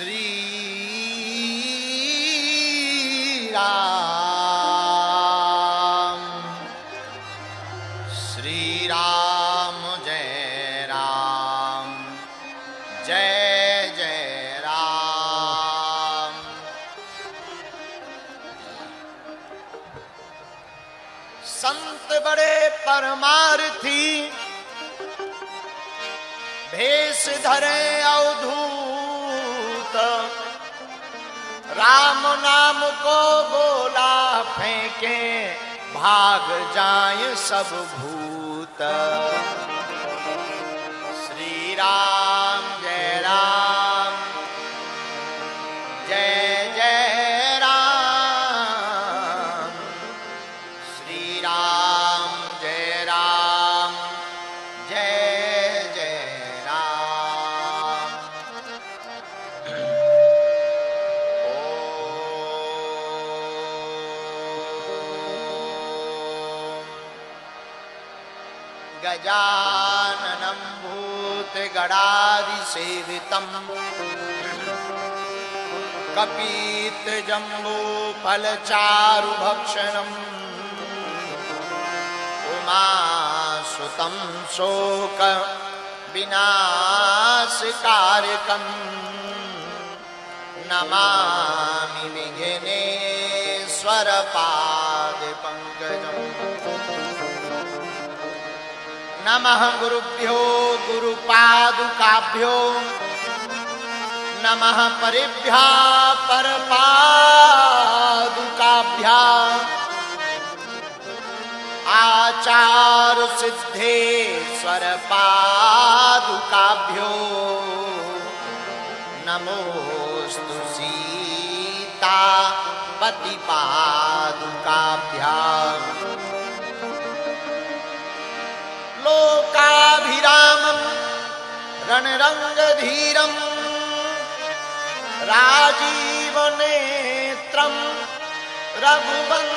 श्री राम श्री राम जय राम जय जय राम। संत बड़े परमार्थी भेष धरे अवधूत, राम नाम को बोला फेंके भाग जाए सब भूत। श्री राम जय राम जय जय राम। श्री राम जय राम जय जय राम। गजाननं भूतगणाधिसेवितं कपित्थजम्बूफलचारुभक्षणम् उमासुतं शोकविनाशकारकं नमामि विघ्नेश्वरपादपङ्कजम्। नमः गुरुभ्यो गुरुपादुकाभ्यो नमः परिभ्या परपादुकाभ्या। आचार्य सिद्धेश्वर पादुकाभ्यो नमोस्तु सीतापति पादुकाभ्याम्। लोकाभिरामं रणरंगधीरं राजीवनेत्रं रघुवंशनाथं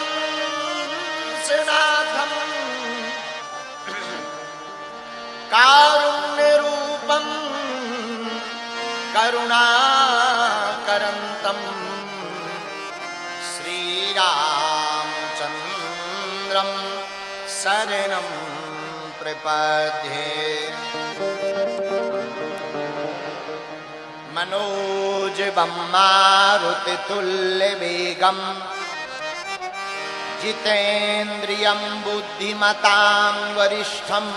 कारुण्यरूपं करुणाकरन्तं श्रीरामचन्द्रं शरणं प्रपद्ये। मनोजवं मारुतितुल्यवेगं जितेन्द्रियं बुद्धिमतां वरिष्ठं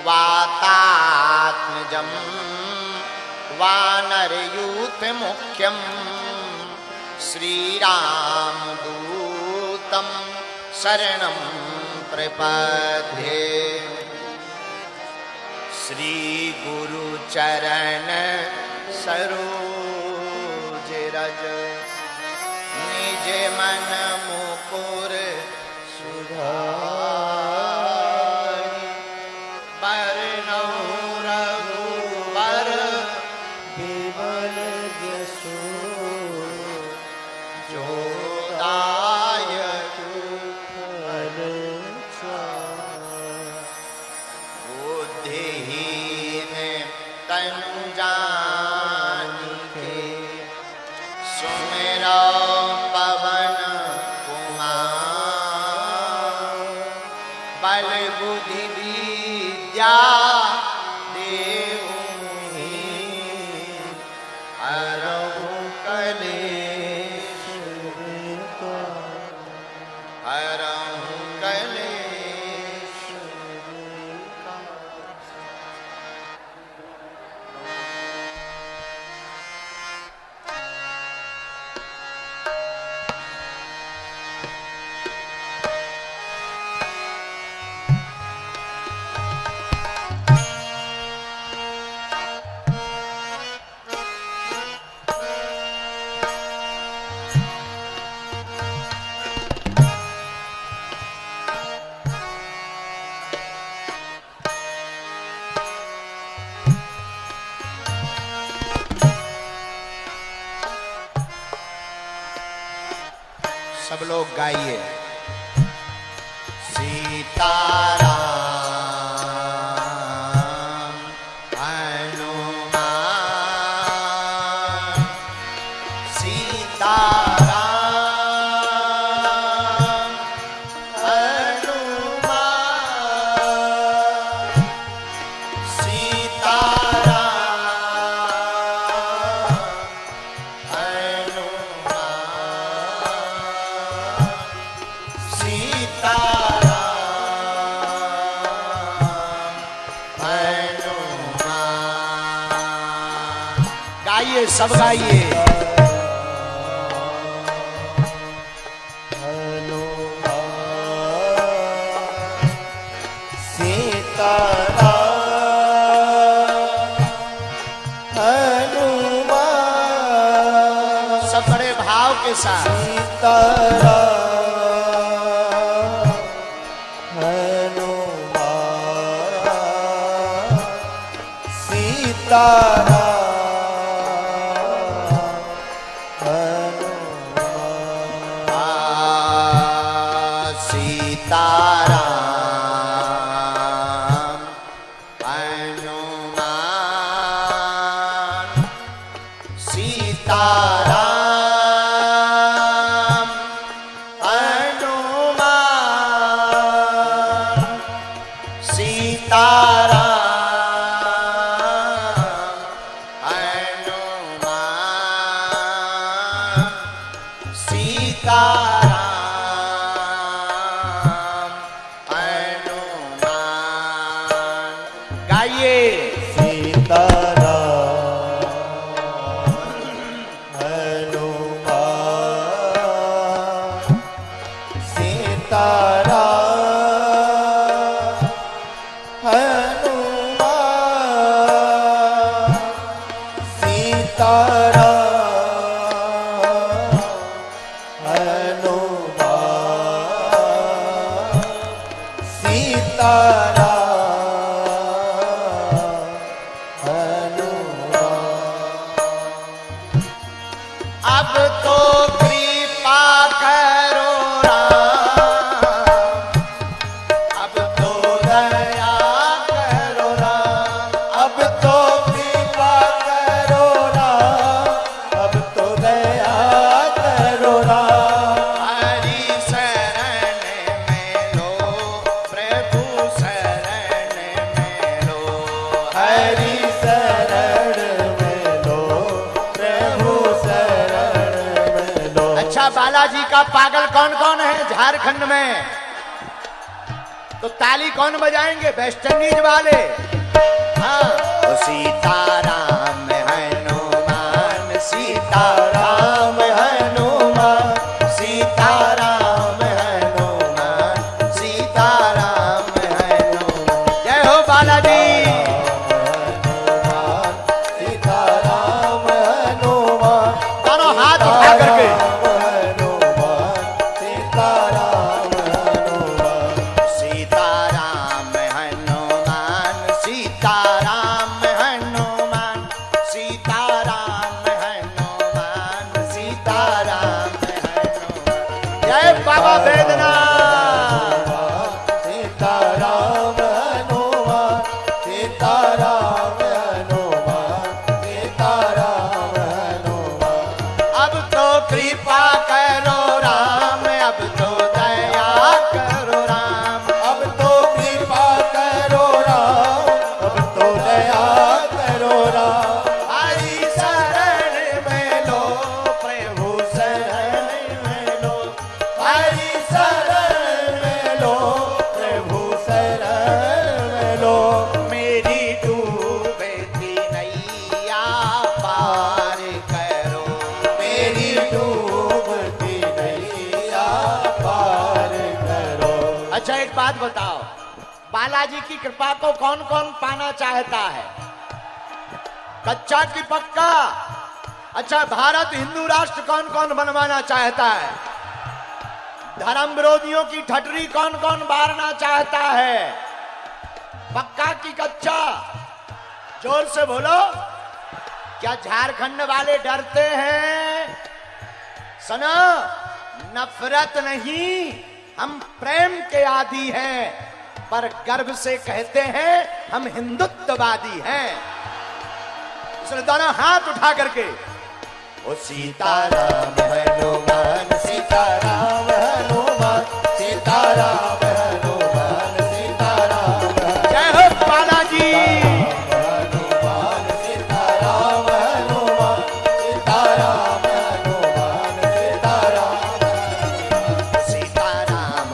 वातात्मजं वानरयूथमुख्यं श्रीरामदूतं शरणं प्रपद्ये। श्री गुरु चरण सरोज रज निज मन मुकुर सुधारि। बरनौ रघुबर बिमल जसु जो दायक फल बुद्धिहीन तनु जानिके सुमिरो पवन कुमार। बल बुद्धि विद्या देहु हरहु कलेश हरहु कलेश। सब लोग गाइए। सीताराम हनुमान सीताराम हनुमान। गाइए, सब गाइए। सब बड़े भाव के साथ। अब तो कृपा करो राम, अब तो दया करो राम, अब तो कृपा करो राम, अब तो दया करो राम। हरि शरण में लो प्रभु शरण में लो, हरि शरण में लो प्रभु शरण में लो। अच्छा, बालाजी का पागल कौन कौन है झारखंड में? तो ताली कौन बजाएंगे? वेस्ट इंडीज वाले। हाँ, सीताराम हनुमान, सीताराम हनुमान, सीताराम हनुमान, सीताराम हनुमान। जय हो बालाजी। सीताराम हनुमान, दोनों हाथ उठा करके। बाबा बैद्यनाथ। सीताराम हनुमान, सीताराम हनुमान, सीताराम हनुमान। अब तो कृपा करो राम, अब तो दया करो राम, अब तो कृपा करो राम, अब तो दया करो राम। हरि शरण में लो प्रभु शरण में लो, हरि शरण में लो प्रभु शरण में लो। मेरी डूबती नैया पार करो, मेरी डूबती नैया पार करो। अच्छा, एक बात बताओ, बालाजी की कृपा को कौन कौन पाना चाहता है? कच्चा की पक्का? अच्छा, भारत हिंदू राष्ट्र कौन कौन बनवाना चाहता है? धर्म विरोधियों की ठटरी कौन कौन बारना चाहता है? पक्का की कच्चा? जोर से बोलो। क्या झारखंड वाले डरते हैं? सुनो, नफरत नहीं, हम प्रेम के आदी हैं, पर गर्व से कहते हैं हम हिंदुत्ववादी हैं। इसलिए दोनों हाथ उठा करके ओ सीताराम हनुमान, सीताराम हनुमान, सीताराम हनुमान, सीताराम। जय हो बालाजी। हनुमान, सीताराम हनुमान, सीताराम हनुमान, सीताराम, सीताराम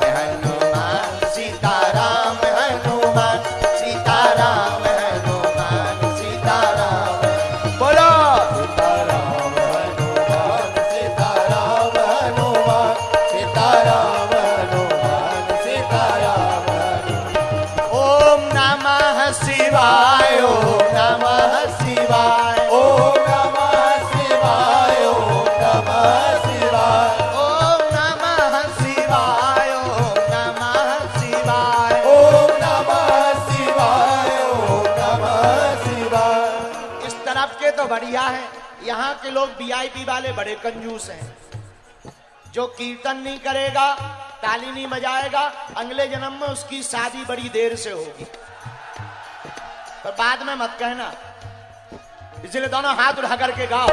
शिवाय ओम नमः शिवाय ओम नमः शिवाय ओम नमः शिवाय ओम नमः शिवाय ओम नमः शिवाय ओम नमः शिवाय ओम नमः शिवाय। इस तरफ के तो बढ़िया है, यहाँ के लोग वीआईपी वाले बड़े कंजूस हैं। जो कीर्तन नहीं करेगा, ताली नहीं बजाएगा, अगले जन्म में उसकी शादी बड़ी देर से होगी, पर बाद में मत कहना। इसलिए दोनों हाथ उठा करके गाओ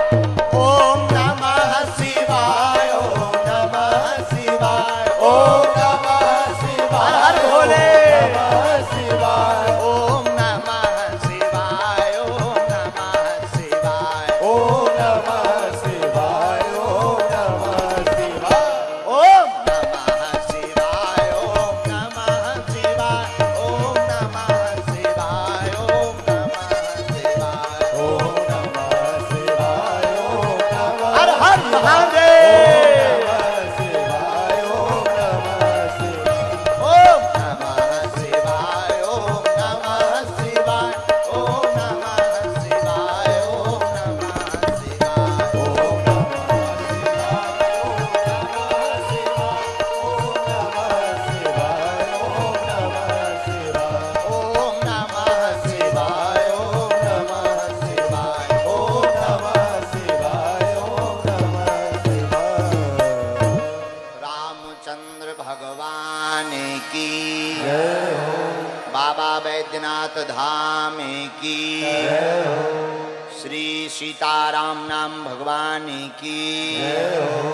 ओम नमः शिवाय ओम नमः शिवाय ओम नमः शिवाय हर भोले नमः शिवाय ओम नमः शिवाय ओम नमः शिवाय ओम नमः शिवाय ओम नमः शिवाय ओम नमः शिवाय ओम नमः शिवाय ओम नमः शिवाय ओम नमः शिवाय ओम नमः शिवाय ओम नमः हर हर महादेव शिवाय ओम नमः शिवाय ओम नमः शिवाय ओम नमः शिवाय ओम नमः शिवाय ओम नमः शिवाय ओम नमः शिवाय ओम नमः शिवाय ओम नमः शिवाय। रामचंद्र भगवान की जय हो, बाबा बैद्यनाथ धाम की जय हो, श्री सीताराम नाम भगवान की जय हो,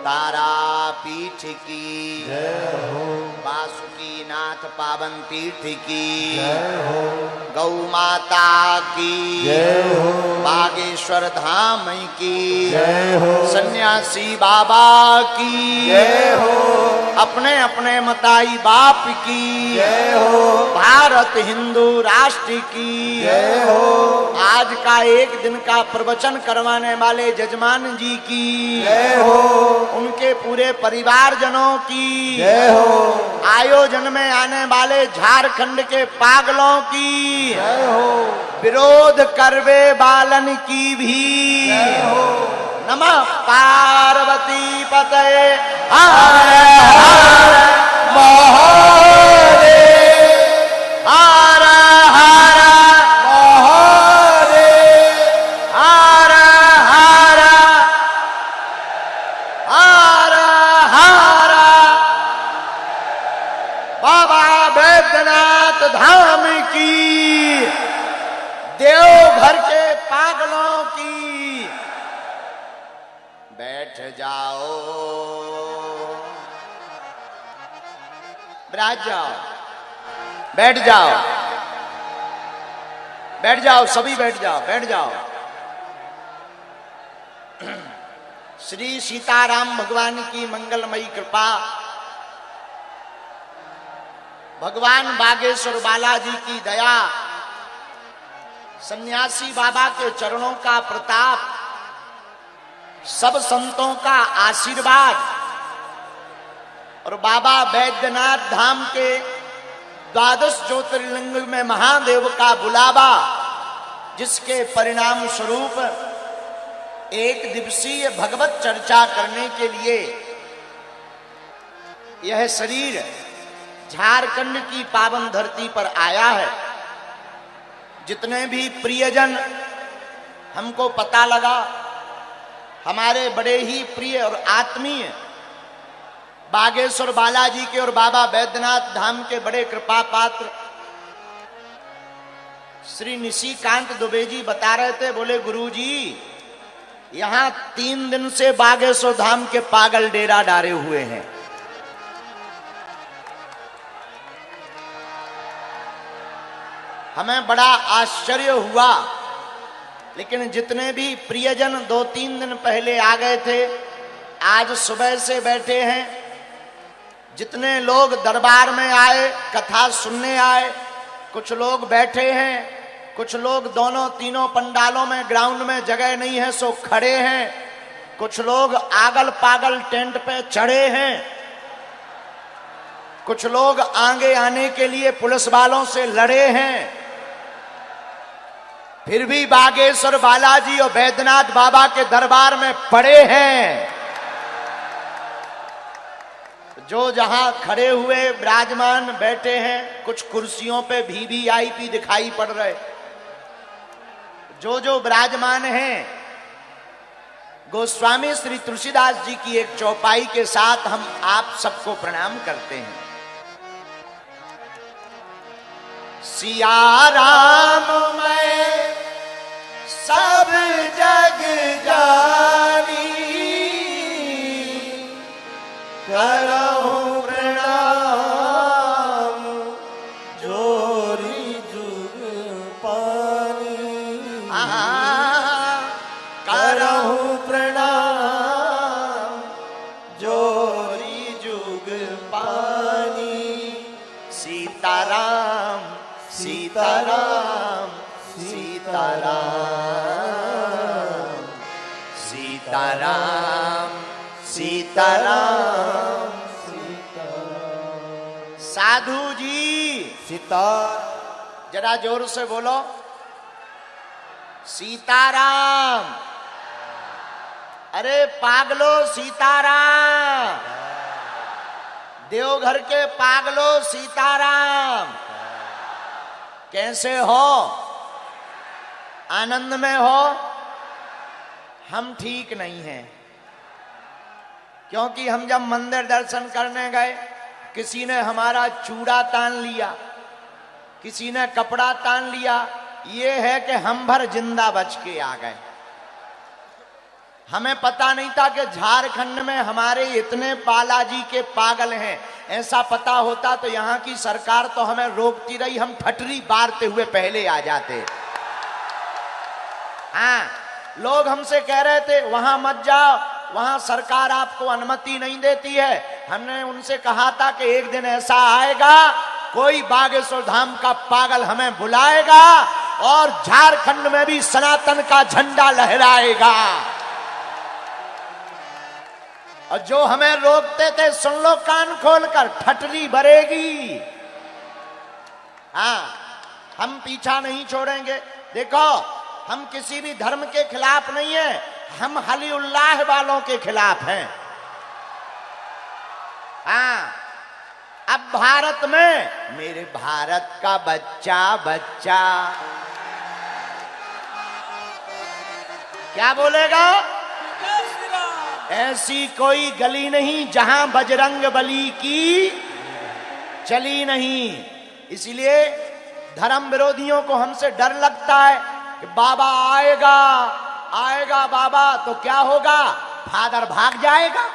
तारापीठ की जय हो, वासुकी नाथ पावन पीठ की जय हो, गौ माता की जय हो, बागेश्वर धाम की जय हो, सन्यासी बाबा की जय हो, अपने अपने मताई बाप की जय हो, भारत हिंदू राष्ट्र की जय हो, आज का एक दिन का प्रवचन करवाने वाले जजमान जी की जय हो, उनके पूरे परिवार जनों की जय हो, आयोजन में आने वाले झारखंड के पागलों की जय हो, विरोध करवे बालन की भी जय हो। नमः पार्वती पतये हर हर महादेव हर हर महादेव हर हर हर हर बाबा बैद्यनाथ धाम की, देवघर के पागलों की। बैठ जाओ, बैठ जाओ, बैठ जाओ, बैठ जाओ, सभी बैठ जाओ, बैठ जाओ। श्री सीताराम भगवान की मंगलमयी कृपा, भगवान बागेश्वर बालाजी की दया, सन्यासी बाबा के चरणों का प्रताप, सब संतों का आशीर्वाद और बाबा बैद्यनाथ धाम के 12 ज्योतिर्लिंग में महादेव का बुलावा, जिसके परिणाम स्वरूप एक दिवसीय भगवत चर्चा करने के लिए यह शरीर झारखंड की पावन धरती पर आया है। जितने भी प्रियजन, हमको पता लगा हमारे बड़े ही प्रिय और आत्मीय बागेश्वर बालाजी के और बाबा बैद्यनाथ धाम के बड़े कृपा पात्र श्री निशिकांत दुबे जी बता रहे थे, बोले गुरुजी यहाँ 3 दिन से बागेश्वर धाम के पागल डेरा डारे हुए हैं। हमें बड़ा आश्चर्य हुआ, लेकिन जितने भी प्रियजन 2-3 दिन पहले आ गए थे, आज सुबह से बैठे हैं। जितने लोग दरबार में आए, कथा सुनने आए, कुछ लोग बैठे हैं, कुछ लोग दोनों तीनों पंडालों में ग्राउंड में जगह नहीं है सो खड़े हैं, कुछ लोग आगल पागल टेंट पे चढ़े हैं, कुछ लोग आगे आने के लिए पुलिस वालों से लड़े हैं, फिर भी बागेश्वर बालाजी और बैद्यनाथ बाबा के दरबार में पड़े हैं। जो जहां खड़े हुए विराजमान बैठे हैं, कुछ कुर्सियों पे वीवीआईपी दिखाई पड़ रहे। जो विराजमान हैं, गोस्वामी श्री तुलसीदास जी की एक चौपाई के साथ हम आप सबको प्रणाम करते हैं। सिया राम मैं सब जग जानी, करहूं प्रणाम जोरी जुग पानी। करहूं प्रणाम जोरी जुग पानी। सीताराम सीताराम सीताराम सीताराम सीताराम सीताराम। साधु जी सीता, जरा जोर से बोलो सीताराम। अरे पागलो सीताराम, देवघर के पागलो सीताराम। कैसे हो? आनंद में हो? हम ठीक नहीं हैं, क्योंकि हम जब मंदिर दर्शन करने गए, किसी ने हमारा चूड़ा तान लिया, किसी ने कपड़ा तान लिया। ये है कि हम भर जिंदा बच के आ गए। हमें पता नहीं था कि झारखंड में हमारे इतने बालाजी के पागल हैं। ऐसा पता होता तो यहाँ की सरकार तो हमें रोकती रही, हम ठटरी बारते हुए पहले आ जाते। हाँ, लोग हमसे कह रहे थे वहां मत जाओ, वहां सरकार आपको अनुमति नहीं देती है। हमने उनसे कहा था कि एक दिन ऐसा आएगा, कोई बागेश्वर धाम का पागल हमें बुलाएगा और झारखंड में भी सनातन का झंडा लहराएगा। और जो हमें रोकते थे, सुन लो कान खोलकर, ठटरी भरेगी। हाँ, हम पीछा नहीं छोड़ेंगे। देखो, हम किसी भी धर्म के खिलाफ नहीं है, हम हली उल्लाह वालों के खिलाफ हैं। हाँ, अब भारत में मेरे भारत का बच्चा बच्चा क्या बोलेगा? ऐसी कोई गली नहीं जहां बजरंग बली की चली नहीं। इसलिए धर्म विरोधियों को हमसे डर लगता है कि बाबा आएगा, आएगा बाबा तो क्या होगा? फादर भाग जाएगा,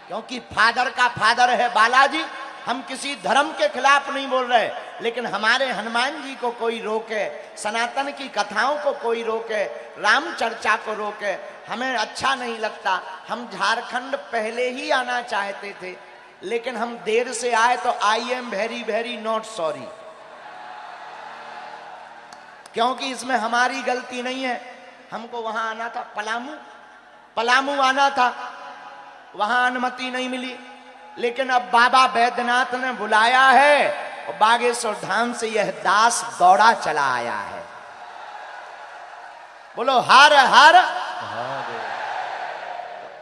क्योंकि फादर का फादर है बालाजी। हम किसी धर्म के खिलाफ नहीं बोल रहे, लेकिन हमारे हनुमान जी को कोई रोके, सनातन की कथाओं को कोई रोके, राम चर्चा को रोके, हमें अच्छा नहीं लगता। हम झारखंड पहले ही आना चाहते थे, लेकिन हम देर से आए तो I am very very not sorry, क्योंकि इसमें हमारी गलती नहीं है। हमको वहां आना था, पलामू आना था, वहां अनुमति नहीं मिली। लेकिन अब बाबा बैद्यनाथ ने बुलाया है और बागेश्वर धाम से यह दास दौड़ा चला आया है। बोलो हर हर।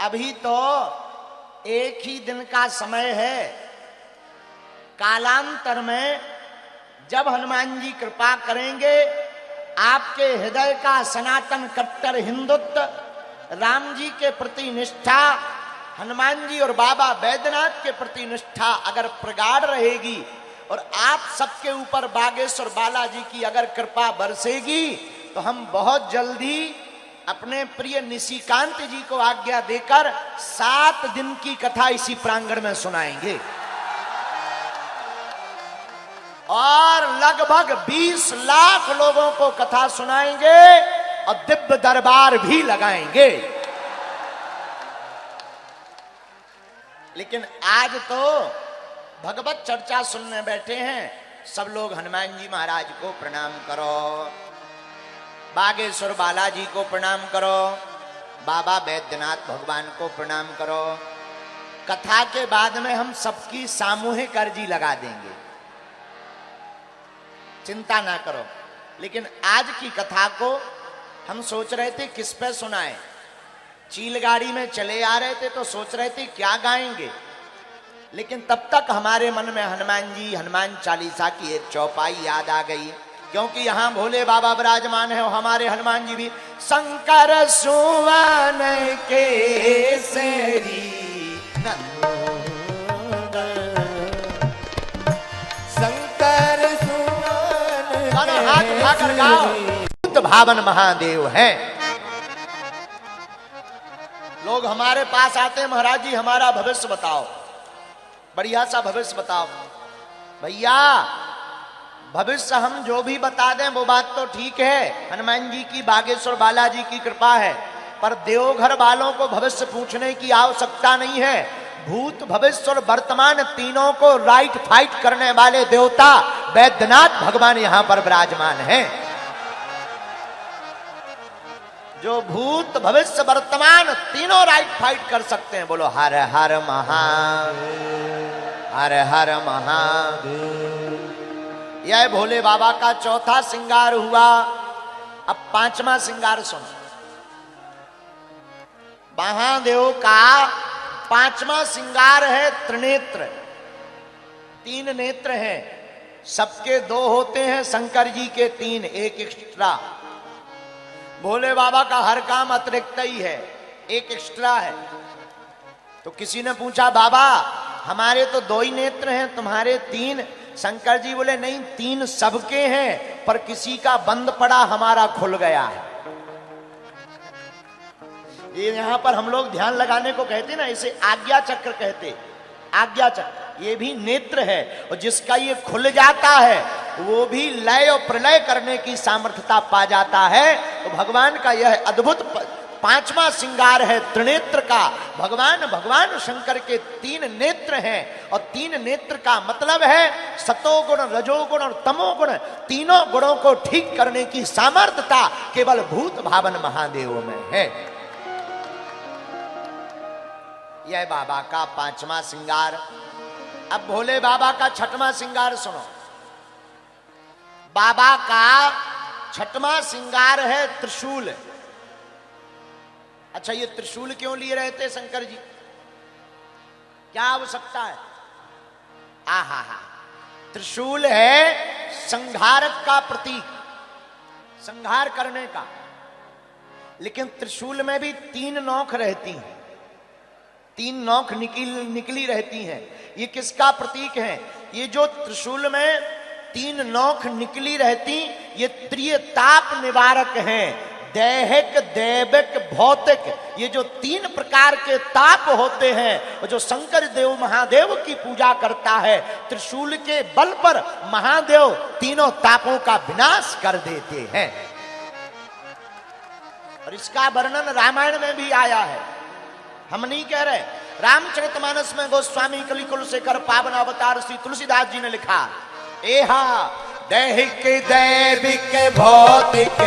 अभी तो एक ही दिन का समय है, कालांतर में जब हनुमान जी कृपा करेंगे, आपके हृदय का सनातन कट्टर हिंदुत्व, राम जी के प्रति निष्ठा, हनुमान जी और बाबा बैद्यनाथ के प्रति निष्ठा अगर प्रगाढ़ रहेगी और आप सबके ऊपर बागेश्वर बालाजी की अगर कृपा बरसेगी, तो हम बहुत जल्दी अपने प्रिय निशिकांत जी को आज्ञा देकर 7 दिन की कथा इसी प्रांगण में सुनाएंगे और लगभग 20 लाख लोगों को कथा सुनाएंगे और दिव्य दरबार भी लगाएंगे। लेकिन आज तो भगवत चर्चा सुनने बैठे हैं, सब लोग हनुमान जी महाराज को प्रणाम करो, बागेश्वर बालाजी को प्रणाम करो, बाबा बैद्यनाथ भगवान को प्रणाम करो। कथा के बाद में हम सबकी सामूहिक अर्जी लगा देंगे, चिंता ना करो। लेकिन आज की कथा को हम सोच रहे थे किस पे सुनाएं। चील गाड़ी में चले आ रहे थे तो सोच रहे थे क्या गाएंगे, लेकिन तब तक हमारे मन में हनुमान जी, हनुमान चालीसा की एक चौपाई याद आ गई, क्योंकि यहाँ भोले बाबा विराजमान है और हमारे हनुमान जी भी। शंकर सुवन केसरी शंकर सुवन हाथ उठाकर गाओ, भूत भावन महादेव है। लोग हमारे पास आते हैं, महाराज जी हमारा भविष्य बताओ, बढ़िया सा भविष्य बताओ। भैया भविष्य हम जो भी बता दें वो बात तो ठीक है, हनुमान जी की, बागेश्वर बालाजी की कृपा है, पर देवघर वालों को भविष्य पूछने की आवश्यकता नहीं है। भूत भविष्य और वर्तमान तीनों को राइट फाइट करने वाले देवता वैद्यनाथ भगवान यहां पर विराजमान हैं। जो भूत भविष्य वर्तमान तीनों राइट फाइट कर सकते हैं। बोलो हर हर महादेव, हर हर महादेव। यह भोले बाबा का चौथा श्रृंगार हुआ। अब पांचवा श्रृंगार सुनो। महादेव का पांचवा श्रृंगार है त्रिनेत्र। तीन नेत्र हैं, सबके दो होते हैं, शंकर जी के तीन, एक एक्स्ट्रा। भोले बाबा का हर काम अतिरिक्त ही है, एक एक्स्ट्रा है। तो किसी ने पूछा बाबा हमारे तो दो ही नेत्र हैं, तुम्हारे तीन। शंकर जी बोले नहीं, तीन सबके हैं, पर किसी का बंद पड़ा, हमारा खुल गया है। ये यहां पर हम लोग ध्यान लगाने को कहते ना, इसे आज्ञा चक्र कहते। आज्ञा चक्र ये भी नेत्र है, और जिसका ये खुल जाता है वो भी लय और प्रलय करने की सामर्थ्यता पा जाता है। तो भगवान का यह अद्भुत पांचवा श्रृंगार है त्रिनेत्र का। भगवान शंकर के तीन नेत्र हैं, और तीन नेत्र का मतलब है सतोगुण, रजोगुण और तमोगुण, तीनों गुणों को ठीक करने की सामर्थ्यता केवल भूत भावन महादेव में है। यह बाबा का पांचवा श्रृंगार। अब भोले बाबा का छठवां श्रृंगार सुनो। बाबा का छठवां श्रृंगार है त्रिशूल। अच्छा, ये त्रिशूल क्यों लिए रहे थे शंकर जी, क्या आवश्यकता है? आहा हा, त्रिशूल है संहारक का प्रतीक, संहार करने का। लेकिन त्रिशूल में भी तीन नोक रहती हैं, तीन नोक निकली रहती हैं। ये किसका प्रतीक है? ये जो त्रिशूल में तीन नोक निकली रहती, ये त्रिताप निवारक हैं। दैहिक, दैविक, भौतिक, ये जो तीन प्रकार के ताप होते हैं, और जो शंकर देव महादेव की पूजा करता है, त्रिशूल के बल पर महादेव तीनों तापों का विनाश कर देते हैं। और इसका वर्णन रामायण में भी आया है, हम नहीं कह रहे। रामचरितमानस में गोस्वामी कलिकुल शेखर पावन अवतार श्री तुलसीदास जी ने लिखा, एहा दैहिक दैविक भौतिक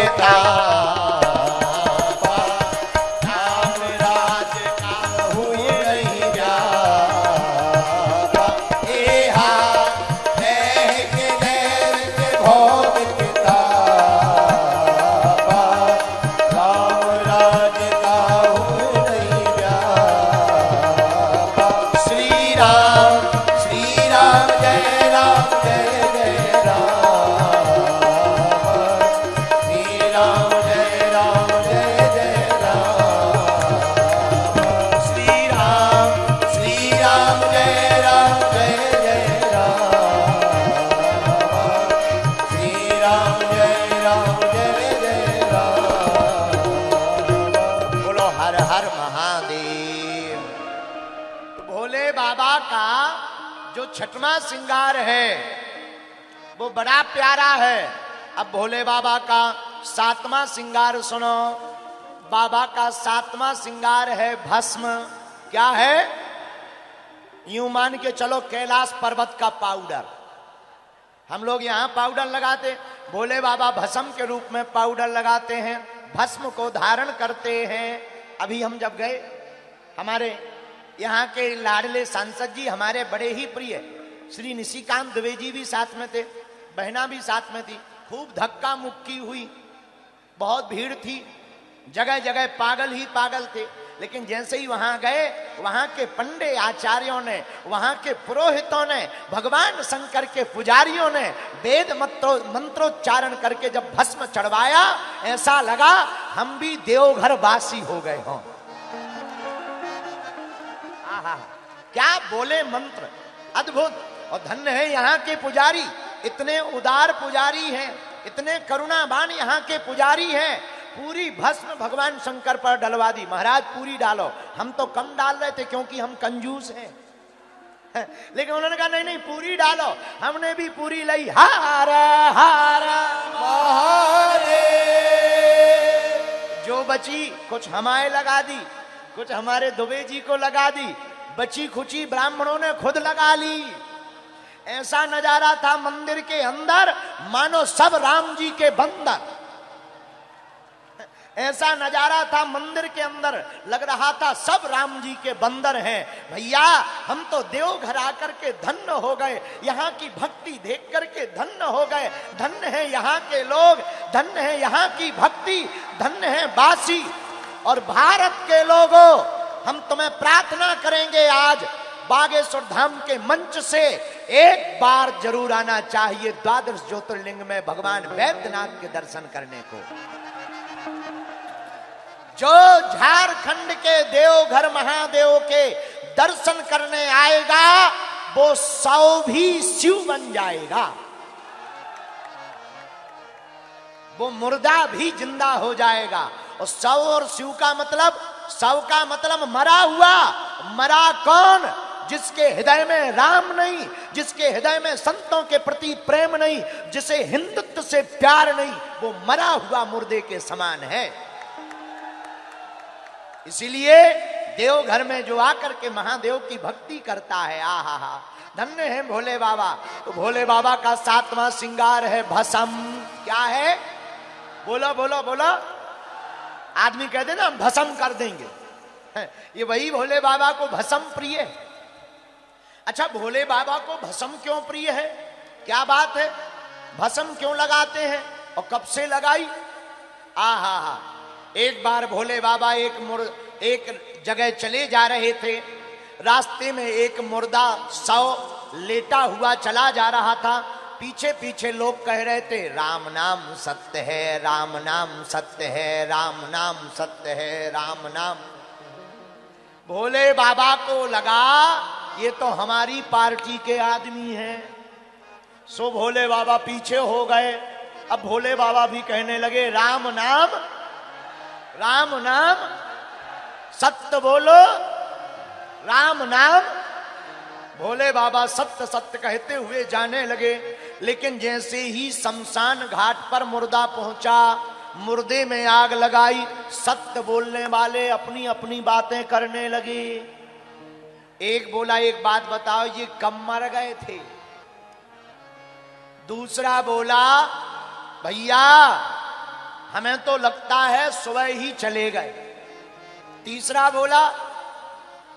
छठवां श्रृंगार है वो बड़ा प्यारा है। अब भोले बाबा का सातवां श्रृंगार सुनो। बाबा का सातवां श्रृंगार है भस्म। क्या है? यूं मान के चलो कैलाश पर्वत का पाउडर। हम लोग यहाँ पाउडर लगाते, भोले बाबा भस्म के रूप में पाउडर लगाते हैं, भस्म को धारण करते हैं। अभी हम जब गए, हमारे यहाँ के लाडले सांसद जी, हमारे बड़े ही प्रिय श्री निशिकांत द्विवेदी भी साथ में थे, बहना भी साथ में थी। खूब धक्का मुक्की हुई, बहुत भीड़ थी, जगह जगह पागल ही पागल थे। लेकिन जैसे ही वहां गए, वहां के पंडे आचार्यों ने, वहां के पुरोहितों ने, भगवान शंकर के पुजारियों ने वेद मंत्रोच्चारण करके जब भस्म चढ़वाया, ऐसा लगा हम भी देवघर वासी हो गए हों। आहा, क्या बोले मंत्र, अद्भुत। और धन्य है यहाँ के पुजारी, इतने उदार पुजारी हैं, इतने करुणावान यहाँ के पुजारी हैं। पूरी भस्म भगवान शंकर पर डलवा दी। महाराज पूरी डालो, हम तो कम डाल रहे थे क्योंकि हम कंजूस हैं, लेकिन उन्होंने कहा नहीं नहीं पूरी डालो। हमने भी पूरी लाई। हार हार महारे, जो बची कुछ हमारे लगा दी, कुछ हमारे दुबे जी को लगा दी, बची खुची ब्राह्मणों ने खुद लगा ली। ऐसा नजारा था मंदिर के अंदर मानो सब राम जी के बंदर। ऐसा नजारा था मंदिर के अंदर, लग रहा था सब राम जी के बंदर हैं। भैया हम तो देवघर आकर के धन्य हो गए, यहाँ की भक्ति देख करके धन्य हो गए। धन्य है यहाँ के लोग, धन्य है यहाँ की भक्ति, धन्य है बासी। और भारत के लोगों, हम तुम्हें प्रार्थना करेंगे आज बागेश्वर धाम के मंच से एक बार जरूर आना चाहिए द्वादश ज्योतिर्लिंग में भगवान वैद्यनाथ के दर्शन करने को। जो झारखंड के देवघर महादेव के दर्शन करने आएगा वो 100 भी शिव बन जाएगा, वो मुर्दा भी जिंदा हो जाएगा। और 100 और शिव का मतलब, 100 का मतलब मरा हुआ। मरा कौन? जिसके हृदय में राम नहीं, जिसके हृदय में संतों के प्रति प्रेम नहीं, जिसे हिंदुत्व से प्यार नहीं, वो मरा हुआ मुर्दे के समान है। इसीलिए देवघर में जो आकर के महादेव की भक्ति करता है, आहा हा, धन्य है भोले बाबा। तो भोले बाबा का 7वां श्रृंगार है भस्म। क्या है? बोलो बोलो बोलो। आदमी कहते ना हम भस्म कर देंगे, ये वही भोले बाबा को भस्म प्रिय है। अच्छा, भोले बाबा को भस्म क्यों प्रिय है? क्या बात है? भस्म क्यों लगाते हैं और कब से लगाई? आहा हा। एक बार भोले बाबा एक जगह चले जा रहे थे, रास्ते में एक मुर्दा 100 लेटा हुआ चला जा रहा था। पीछे पीछे लोग कह रहे थे राम नाम सत्य है, राम नाम सत्य है, राम नाम सत्य है, राम नाम। भोले बाबा को लगा ये तो हमारी पार्टी के आदमी हैं, सो भोले बाबा पीछे हो गए। अब भोले बाबा भी कहने लगे राम नाम, राम नाम सत्य बोलो, राम नाम। भोले बाबा सत्य सत्य कहते हुए जाने लगे। लेकिन जैसे ही शमशान घाट पर मुर्दा पहुंचा, मुर्दे में आग लगाई, सत्य बोलने वाले अपनी अपनी बातें करने लगे। एक बोला एक बात बताओ, ये कब मर गए थे? दूसरा बोला भैया हमें तो लगता है सुबह ही चले गए। तीसरा बोला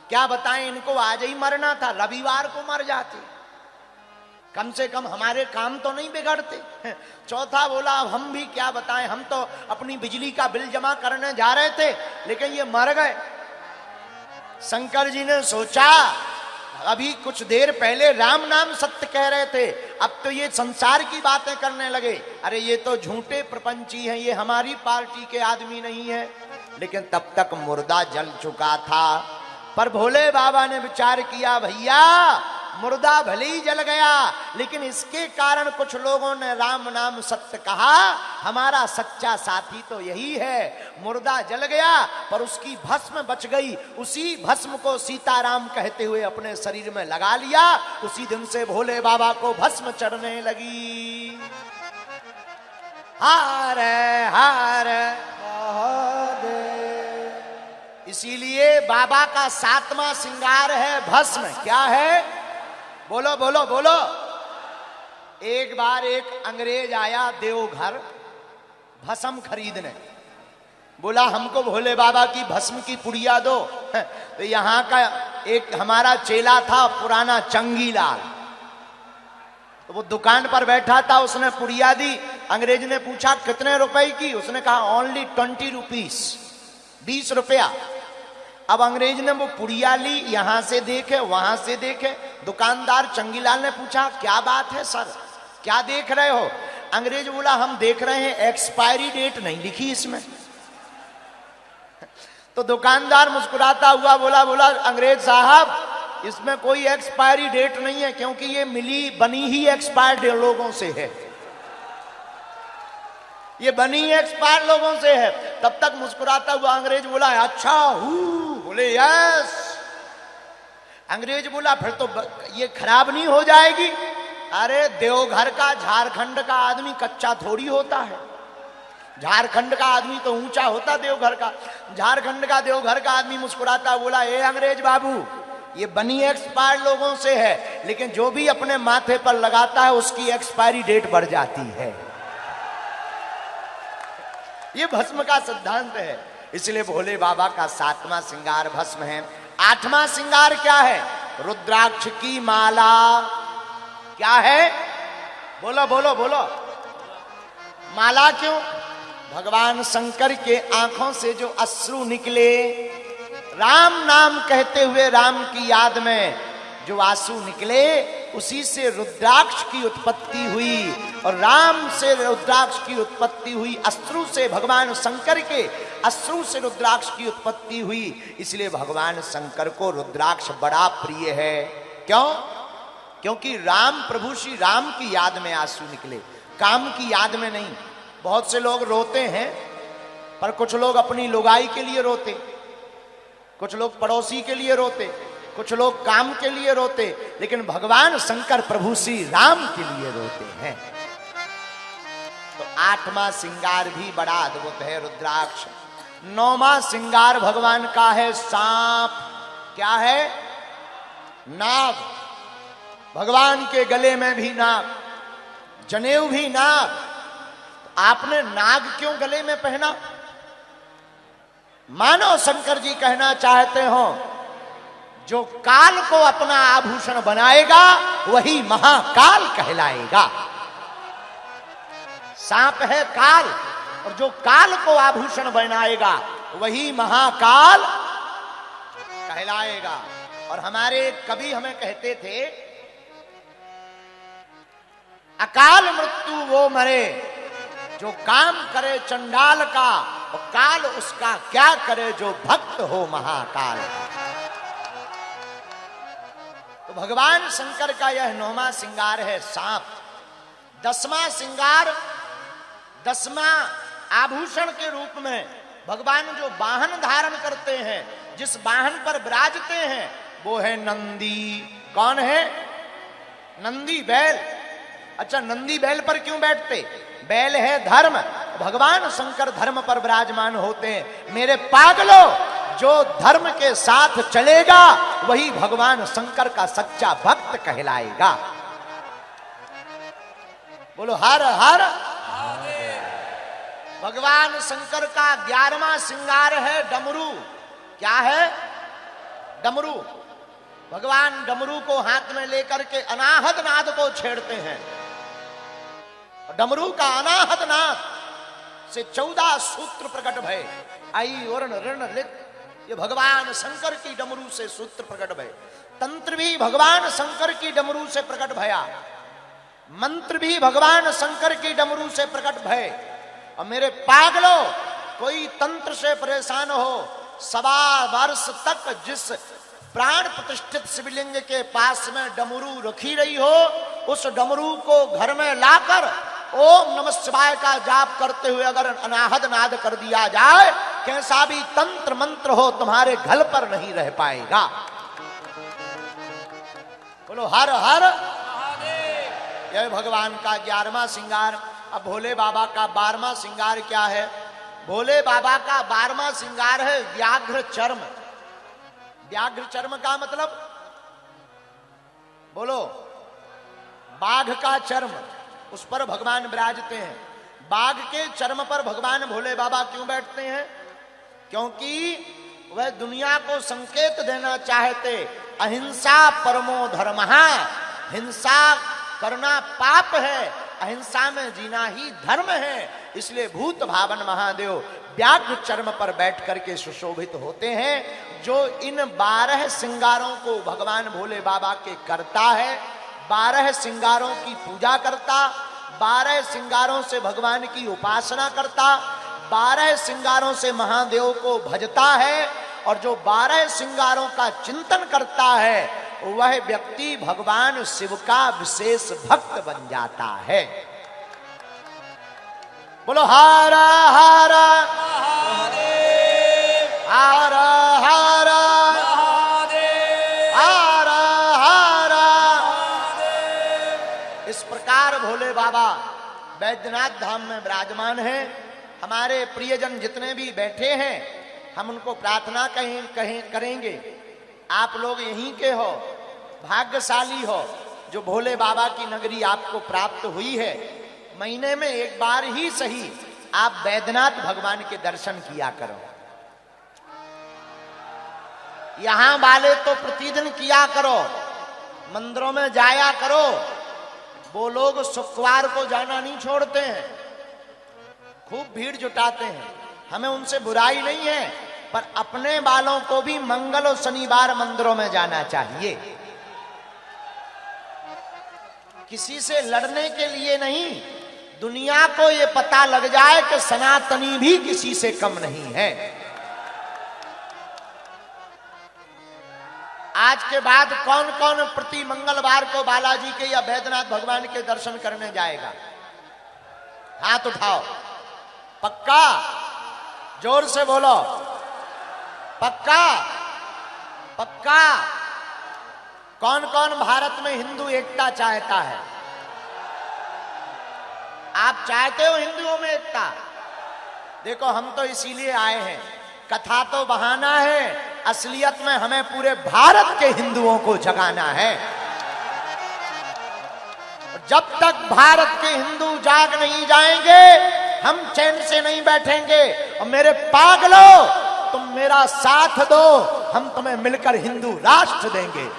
क्या बताएं, इनको आज ही मरना था, रविवार को मर जाते, कम से कम हमारे काम तो नहीं बिगड़ते। चौथा बोला अब हम भी क्या बताएं, हम तो अपनी बिजली का बिल जमा करने जा रहे थे लेकिन ये मर गए। शंकर जी ने सोचा अभी कुछ देर पहले राम नाम सत्य कह रहे थे, अब तो ये संसार की बातें करने लगे। अरे ये तो झूठे प्रपंची हैं, ये हमारी पार्टी के आदमी नहीं है। लेकिन तब तक मुर्दा जल चुका था। पर भोले बाबा ने विचार किया भैया मुर्दा भले ही जल गया लेकिन इसके कारण कुछ लोगों ने राम नाम सत्य कहा, हमारा सच्चा साथी तो यही है। मुर्दा जल गया पर उसकी भस्म बच गई, उसी भस्म को सीताराम कहते हुए अपने शरीर में लगा लिया। उसी दिन से भोले बाबा को भस्म चढ़ने लगी। हार हार इसीलिए बाबा का 7वां श्रृंगार है भस्म। क्या है? बोलो बोलो बोलो। एक बार एक अंग्रेज आया देवघर भस्म खरीदने, बोला हमको भोले बाबा की भस्म की पुड़िया दो। तो यहाँ का एक हमारा चेला था पुराना चंगीलाल, तो वो दुकान पर बैठा था, उसने पुड़िया दी। अंग्रेज ने पूछा कितने रुपए की? उसने कहा ओनली 20 रुपीस, 20 रुपया। अब अंग्रेज ने वो पुड़िया ली, यहां से देखे वहां से देखे। दुकानदार चंगीलाल ने पूछा क्या बात है सर, क्या देख रहे हो? अंग्रेज बोला हम देख रहे हैं एक्सपायरी डेट नहीं लिखी इसमें। तो दुकानदार मुस्कुराता हुआ बोला अंग्रेज साहब इसमें कोई एक्सपायरी डेट नहीं है, क्योंकि ये मिली बनी ही एक्सपायर्ड लोगों से है, ये बनी एक्सपायर लोगों से है। तब तक मुस्कुराता हुआ अंग्रेज बोला अच्छा बोले यस। अंग्रेज बोला फिर तो ये खराब नहीं हो जाएगी? अरे देवघर का झारखंड का आदमी कच्चा थोड़ी होता है, झारखंड का आदमी तो ऊंचा होता देवघर का। झारखंड का देवघर का आदमी मुस्कुराता बोला ए अंग्रेज बाबू ये बनी एक्सपायर लोगों से है, लेकिन जो भी अपने माथे पर लगाता है उसकी एक्सपायरी डेट बढ़ जाती है। ये भस्म का सिद्धांत है। इसलिए भोले बाबा का 7वां श्रृंगार भस्म है। 8वां श्रृंगार क्या है? रुद्राक्ष की माला। क्या है? बोलो बोलो बोलो। माला क्यों? भगवान शंकर के आंखों से जो अश्रु निकले, राम नाम कहते हुए राम की याद में जो आंसू निकले, उसी से रुद्राक्ष की उत्पत्ति हुई। और राम से रुद्राक्ष की उत्पत्ति हुई, अश्रु से भगवान शंकर के अश्रु से रुद्राक्ष की उत्पत्ति हुई। इसलिए भगवान शंकर को रुद्राक्ष बड़ा प्रिय है। क्यों? क्योंकि राम प्रभु श्री राम की याद में आंसू निकले, काम की याद में नहीं। बहुत से लोग रोते हैं, पर कुछ लोग अपनी लुगाई के लिए रोते, कुछ लोग पड़ोसी के लिए रोते, कुछ लोग काम के लिए रोते, लेकिन भगवान शंकर प्रभु श्री राम के लिए रोते हैं। तो 8वां श्रृंगार भी बड़ा अद्भुत है, रुद्राक्ष। 9वां श्रृंगार भगवान का है सांप। क्या है? नाग। भगवान के गले में भी नाग, जनेऊ भी नाग। आपने नाग क्यों गले में पहना? मानो शंकर जी कहना चाहते हो जो काल को अपना आभूषण बनाएगा वही महाकाल कहलाएगा। सांप है काल, और जो काल को आभूषण बनाएगा वही महाकाल कहलाएगा। और हमारे कवि हमें कहते थे अकाल मृत्यु वो मरे जो काम करे चंडाल का, और काल उसका क्या करे जो भक्त हो महाकाल। तो भगवान शंकर का यह 9वां श्रृंगार है सांप। 10वां श्रृंगार, 10वां आभूषण के रूप में भगवान जो वाहन धारण करते हैं, जिस वाहन पर विराजते हैं, वो है नंदी। कौन है? नंदी, बैल। अच्छा, नंदी बैल पर क्यों बैठते? बैल है धर्म, भगवान शंकर धर्म पर विराजमान होते हैं। मेरे पागलों, जो धर्म के साथ चलेगा वही भगवान शंकर का सच्चा भक्त कहलाएगा। बोलो हर हर। भगवान शंकर का 11वां श्रृंगार है डमरू। क्या है? डमरू। भगवान डमरू को हाथ में लेकर के अनाहत नाद को छेड़ते हैं। डमरू का अनाहत नाद से 14 सूत्र प्रकट भय। आई वर्ण ऋण लित, ये भगवान शंकर की डमरू से सूत्र प्रकट भय। तंत्र भी भगवान शंकर की डमरू से प्रकट भया, मंत्र भी भगवान शंकर की डमरू से प्रकट भय। और मेरे पागलों, कोई तंत्र से परेशान हो, 1.25 वर्ष तक जिस प्राण प्रतिष्ठित शिवलिंग के पास में डमरू रखी रही हो, उस डमरू को घर में लाकर ओम नमः शिवाय का जाप करते हुए अगर अनाहत नाद कर दिया जाए, कैसा भी तंत्र मंत्र हो तुम्हारे घर पर नहीं रह पाएगा। बोलो हर हर। यह भगवान का 11वां श्रृंगार। अब भोले बाबा का 12वां श्रृंगार क्या है? भोले बाबा का 12वां श्रृंगार है व्याघ्र चर्म। व्याघ्र चर्म का मतलब बोलो, बाघ का चर्म, उस पर भगवान विराजते हैं। बाघ के चर्म पर भगवान भोले बाबा क्यों बैठते हैं? क्योंकि वह दुनिया को संकेत देना चाहते, अहिंसा परमो धर्मः, हिंसा करुणा पाप है, अहिंसा में जीना ही धर्म है। इसलिए भूत भावन महादेव व्याघ्र चर्म पर बैठ करके सुशोभित होते हैं। जो इन 12 श्रृंगारों को भगवान भोले बाबा के करता है, 12 श्रृंगारों की पूजा करता, 12 श्रृंगारों से भगवान की उपासना करता, 12 श्रृंगारों से महादेव को भजता है, और जो 12 श्रृंगारों का चिंतन करता है वह व्यक्ति भगवान शिव का विशेष भक्त बन जाता है। बोलो हारा हारा हारा हारा हारा हारा। इस प्रकार भोले बाबा बैद्यनाथ धाम में विराजमान हैं। हमारे प्रियजन जितने भी बैठे हैं, हम उनको प्रार्थना करेंगे। आप लोग यहीं के हो, भाग्यशाली हो जो भोले बाबा की नगरी आपको प्राप्त हुई है। महीने में एक बार ही सही आप बैद्यनाथ भगवान के दर्शन किया करो। यहां वाले तो प्रतिदिन किया करो, मंदिरों में जाया करो। वो लोग शुक्रवार को जाना नहीं छोड़ते हैं, खूब भीड़ जुटाते हैं। हमें उनसे बुराई नहीं है, पर अपने वालों को भी मंगल और शनिवार मंदिरों में जाना चाहिए। किसी से लड़ने के लिए नहीं, दुनिया को ये पता लग जाए कि सनातनी भी किसी से कम नहीं है। आज के बाद कौन कौन प्रति मंगलवार को बालाजी के या बैद्यनाथ भगवान के दर्शन करने जाएगा? हाथ उठाओ। पक्का? जोर से बोलो। पक्का? पक्का? कौन कौन भारत में हिंदू एकता चाहता है? आप चाहते हो हिंदुओं में एकता? देखो, हम तो इसीलिए आए हैं। कथा तो बहाना है, असलियत में हमें पूरे भारत के हिंदुओं को जगाना है। जब तक भारत के हिंदू जाग नहीं जाएंगे, हम चैन से नहीं बैठेंगे। और मेरे पागलों, तुम मेरा साथ दो, हम तुम्हें मिलकर हिंदू राष्ट्र देंगे।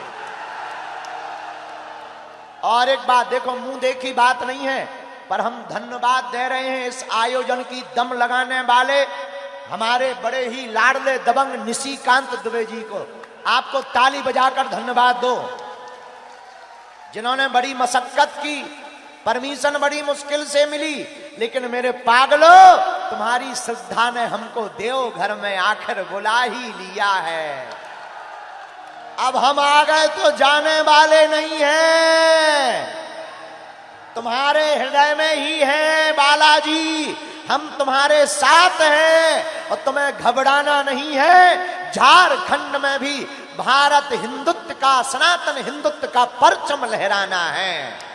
और एक बात देखो, मुंह देखी बात नहीं है, पर हम धन्यवाद दे रहे हैं इस आयोजन की दम लगाने वाले हमारे बड़े ही लाडले दबंग निशिकांत दुबे जी को। आपको ताली बजाकर धन्यवाद दो, जिन्होंने बड़ी मशक्कत की। परमिशन बड़ी मुश्किल से मिली, लेकिन मेरे पागलों, तुम्हारी श्रद्धा ने हमको देवघर में आखिर बुला ही लिया है। अब हम आ गए तो जाने वाले नहीं हैं, तुम्हारे हृदय में ही है बालाजी। हम तुम्हारे साथ हैं और तुम्हें घबराना नहीं है। झारखंड में भी भारत हिंदुत्व का, सनातन हिंदुत्व का परचम लहराना है।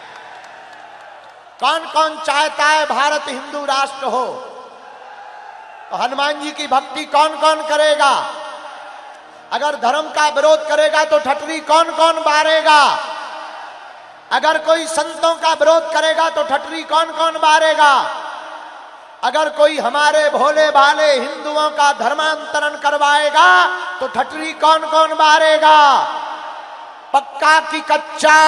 कौन कौन चाहता है भारत हिंदू राष्ट्र हो? तो हनुमान जी की भक्ति कौन कौन करेगा? अगर धर्म का विरोध करेगा तो ठटरी कौन कौन बारेगा? अगर कोई संतों का विरोध करेगा तो ठटरी कौन कौन बारेगा? अगर कोई हमारे भोले भाले हिंदुओं का धर्मांतरण करवाएगा तो ठटरी कौन कौन बारेगा? पक्का की कच्चा?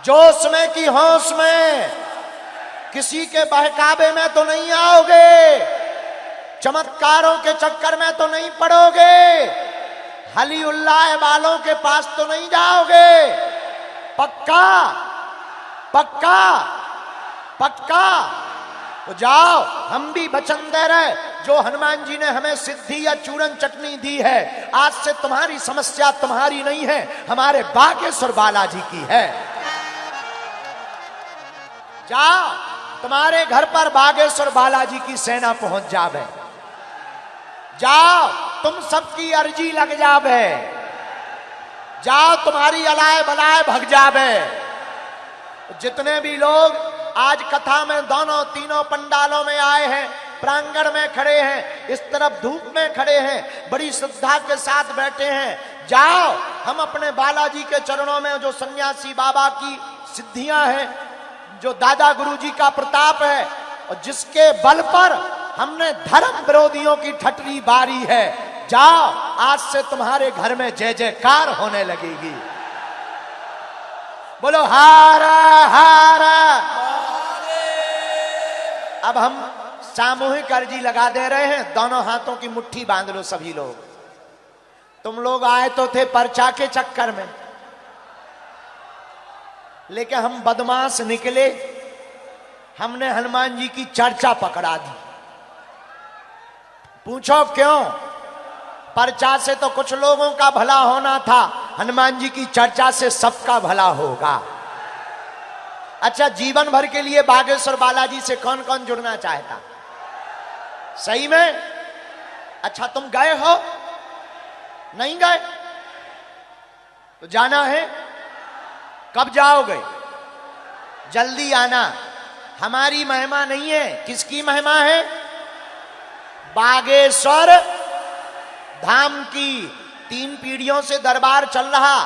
जोश में कि होश में? किसी के बहकावे में तो नहीं आओगे? चमत्कारों के चक्कर में तो नहीं पड़ोगे? हली उल्लाह वालों के पास तो नहीं जाओगे? पक्का? पक्का? पक्का? तो जाओ, हम भी वचन दे रहे, जो हनुमान जी ने हमें सिद्धि या चूरन चटनी दी है, आज से तुम्हारी समस्या तुम्हारी नहीं है, हमारे बागेश्वर बालाजी की है। जाओ, तुम्हारे घर पर बागेश्वर बालाजी की सेना पहुंच जावे। जाओ, तुम सबकी अर्जी लग जावे। जाओ, तुम्हारी अलाय बलाय भग जावे। जितने भी लोग आज कथा में दोनों तीनों पंडालों में आए हैं, प्रांगण में खड़े हैं, इस तरफ धूप में खड़े हैं, बड़ी श्रद्धा के साथ बैठे हैं, जाओ, हम अपने बालाजी के चरणों में जो सन्यासी बाबा की सिद्धियां हैं, जो दादा गुरुजी का प्रताप है, और जिसके बल पर हमने धर्म विरोधियों की ठटरी बारी है, जाओ, आज से तुम्हारे घर में जय जयकार होने लगेगी। बोलो हारा हारा। अब हम सामूहिक अर्जी लगा दे रहे हैं, दोनों हाथों की मुट्ठी बांध लो सभी लोग। तुम लोग आए तो थे पर्चा के चक्कर में, लेकिन हम बदमाश निकले, हमने हनुमान जी की चर्चा पकड़ा दी। पूछो क्यों? पर्चा से तो कुछ लोगों का भला होना था, हनुमान जी की चर्चा से सबका भला होगा। अच्छा, जीवन भर के लिए बागेश्वर बालाजी से कौन कौन जुड़ना चाहता? सही में? अच्छा, तुम गए हो? नहीं गए तो जाना है। कब जाओगे? जल्दी आना। हमारी महिमा नहीं है, किसकी महिमा है? बागेश्वर धाम की। 3 पीढ़ियों से दरबार चल रहा,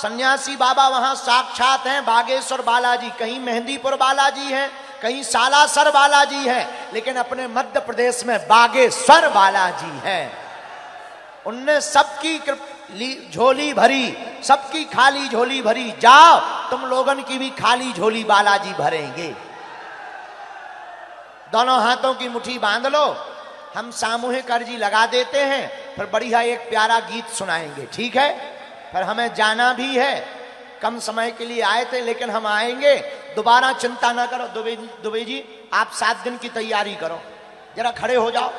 सन्यासी बाबा वहां साक्षात हैं बागेश्वर बालाजी। कहीं मेहंदीपुर बालाजी हैं, कहीं सालासर बालाजी हैं, लेकिन अपने मध्य प्रदेश में बागेश्वर बालाजी हैं। उनने सबकी झोली भरी, सबकी खाली झोली भरी। जाओ, तुम लोगन की भी खाली झोली बालाजी भरेंगे। दोनों हाथों की मुट्ठी बांध लो। हम सामूहिक अर्जी लगा देते हैं, फिर बढ़िया एक प्यारा गीत सुनाएंगे, ठीक है? फिर हमें जाना भी है। कम समय के लिए आए थे, लेकिन हम आएंगे दोबारा। चिंता ना करो। दुबे जी, आप 7 दिन की तैयारी करो। जरा खड़े हो जाओ।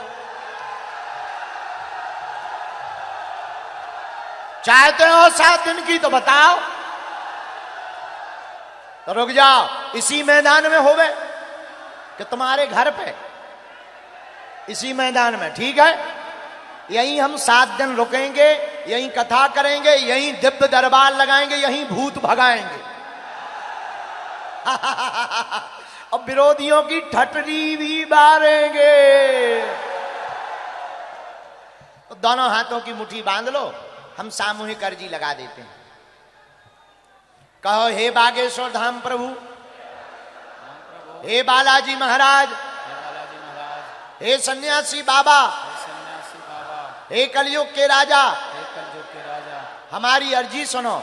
चाहते हो 7 दिन की तो बताओ, तो रुक जाओ। इसी मैदान में होवे कि तुम्हारे घर पे? इसी मैदान में, ठीक है? यहीं हम 7 दिन रुकेंगे, यहीं कथा करेंगे, यहीं दिव्य दरबार लगाएंगे, यहीं भूत भगाएंगे। और विरोधियों की ठटरी भी बारेंगे। तो दोनों हाथों की मुट्ठी बांध लो, हम सामूहिक अर्जी लगा देते हैं। कहो, हे बागेश्वर धाम प्रभु, हे बालाजी महाराज, हे सन्यासी बाबा, हे कलयुग के राजा, हमारी अर्जी सुनो,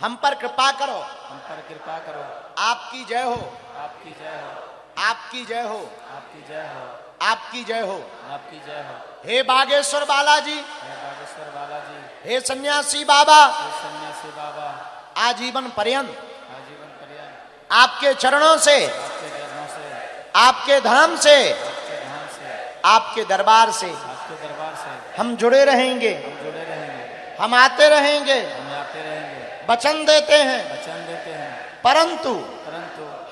हम पर कृपा करो, आपकी जय हो, आपकी जय हो, आपकी जय हो, आपकी जय हो, आपकी जय हो, आपकी जय हो। हे बागेश्वर बालाजी, हे बागेश्वर बालाजी, हे सन्यासी बाबा, हे सन्यासी बाबा, आजीवन पर्यंत, आजीवन पर्यंत आपके चरणों से, आपके चरणों से, आपके धाम से, आपके धाम से, आपके दरबार से, आपके दरबार से हम जुड़े रहेंगे, हम जुड़े रहेंगे, हम आते रहेंगे, हम आते रहेंगे। वचन देते हैं, वचन देते हैं। परंतु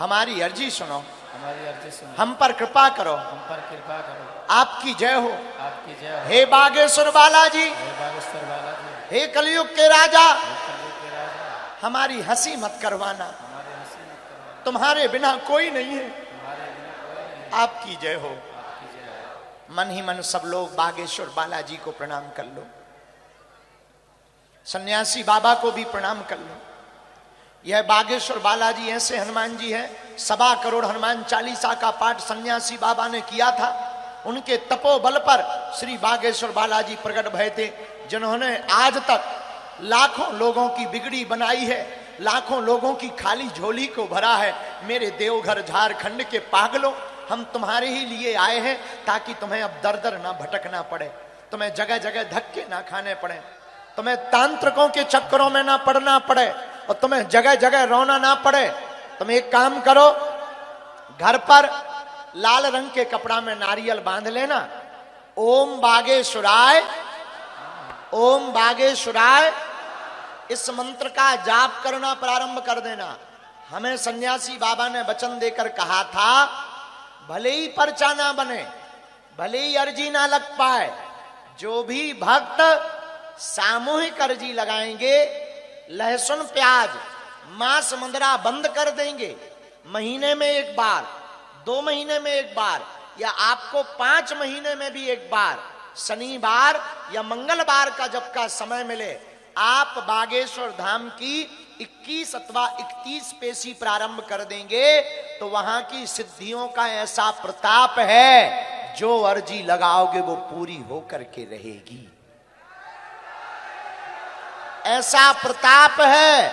हमारी अर्जी सुनो, हमारी अर्जी सुनो, हम पर कृपा करो, हम पर कृपा करो, आपकी जय हो, आपकी जय हो। हे बागेश्वर बालाजी, हे बागेश्वर बालाजी, हे कलयुग के राजा, कलयुग के राजा, हमारी हंसी मत करवाना, हमारी हंसी मत करवाना, तुम्हारे बिना कोई नहीं है, तुम्हारे बिना कोई नहीं, आपकी जय हो, आपकी जय हो। मन ही मन सब लोग बागेश्वर बालाजी को प्रणाम कर लो, सन्यासी बाबा को भी प्रणाम कर लो। यह बागेश्वर बालाजी ऐसे हनुमान जी हैं, 1.25 करोड़ हनुमान चालीसा का पाठ सन्यासी बाबा ने किया था। उनके तपोबल पर श्री बागेश्वर बालाजी प्रकट भय थे, जिन्होंने आज तक लाखों लोगों की बिगड़ी बनाई है, लाखों लोगों की खाली झोली को भरा है। मेरे देवघर झारखंड के पागलों, हम तुम्हारे ही लिए आए हैं, ताकि तुम्हें अब दर दर ना भटकना पड़े, तुम्हें जगह जगह धक्के ना खाने पड़े, तुम्हें तांत्रिकों के चक्करों में ना पड़ना पड़े, और तुम्हें जगह जगह रोना ना पड़े। तुम एक काम करो, घर पर लाल रंग के कपड़ा में नारियल बांध लेना, ओम बागेश्वराय, ओम बागेश्वराय, इस मंत्र का जाप करना प्रारंभ कर देना। हमें सन्यासी बाबा ने वचन देकर कहा था, भले ही पर्चा ना बने, भले ही अर्जी ना लग पाए, जो भी भक्त सामूहिक अर्जी लगाएंगे, लहसुन प्याज मांस मंदरा बंद कर देंगे, महीने में एक बार, 2 महीने में एक बार, या आपको 5 महीने में भी एक बार, शनिवार या मंगलवार का जब का समय मिले, आप बागेश्वर धाम की 21 अथवा 31 पेशी प्रारंभ कर देंगे, तो वहां की सिद्धियों का ऐसा प्रताप है, जो अर्जी लगाओगे वो पूरी होकर के रहेगी। ऐसा प्रताप है,